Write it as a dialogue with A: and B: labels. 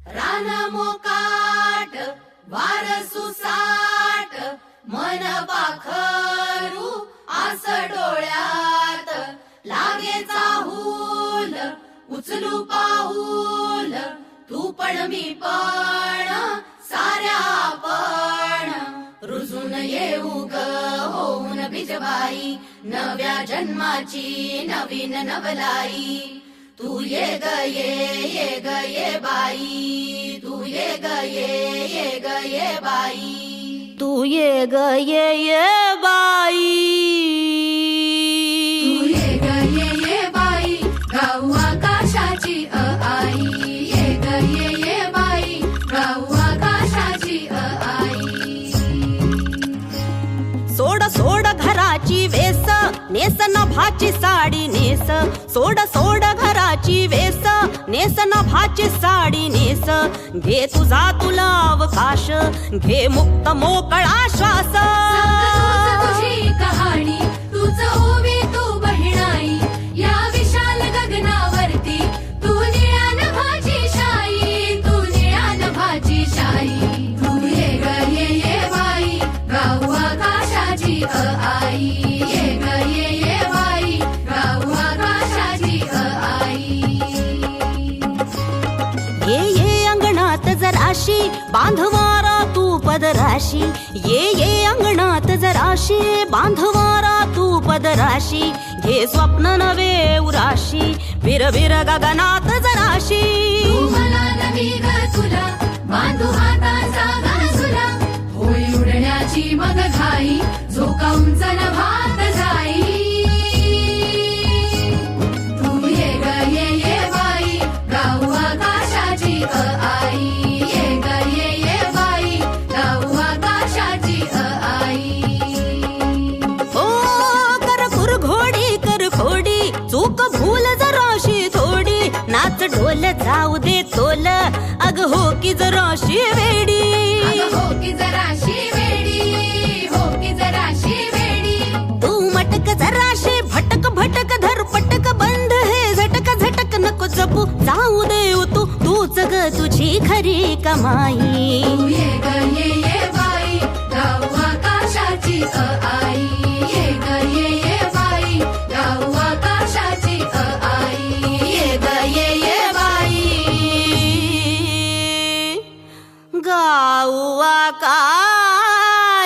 A: रान मोकाट वार सुसाट मन पाखरू आस डोळ्यात लागे चाहूल उचलू पाऊल तू पण मी पण साऱ्या आपण रुजून येऊ ग होऊन बिजबाई नव्या जन्माची नवीन नवलाई तू ये ग ये ग ये बाई तू ये ग ये ग ये बाई
B: तू ये ग ये बाई
A: तू ये ग ये बाई गाऊ आकाशाची आई ये ग ये बाई गाऊ आकाशाची आई
B: सोड सोड घराची वेस नेस नभाची साडी नेस सोड सोड घराची वेस नेस नभाची साडी नेस घे तुझा तुला अवकाश घे मुक्त मोकळा श्वास
A: तुझी कहाणी तुझ ओवी तू बहिणाई या विशाल गगनावरती तू निळ्या नभाची शाई तू निळ्या नभाची शाई तू ये ग ये बाई गाऊ आकाशाची आई ये ग ये बाई गाऊ आकाशाची आई
B: ये अंगणात जराशी बांधवारा तू पदराशी ये अंगणात जराशी बांधवारा तू पदराशी घे स्वप्न नवे उराशी विर विर गगनात जराशी
A: तू मला नवी ग तुला बांधू हाताचा गाजुला होई उडण्याची मग घाई झोकावून नभात जाई तू ये ग ये बाई गाऊ आकाशाची आई ये ग ये बाई गाऊ आकाशाची आई
B: ओ कर घोडी कर खोडी चूक भूल जराशी थोडी नाच ढोल जाऊ दे तोल अग हो की जराशी वेडी
A: अगं हो की जराशी वेडी हो की जराशी वेडी
B: तू मटक जराशी भटक भटक धर पटक बंद हे झटक झटक नको जपू जाऊ देव तूच ग तुझी खरी कमाई
A: तू ये ग ये बाई गाऊ आकाशाची आई ये ग ये बाई गाऊ आकाशाची आई
B: ये ग ये बाई गाऊ आकाशाची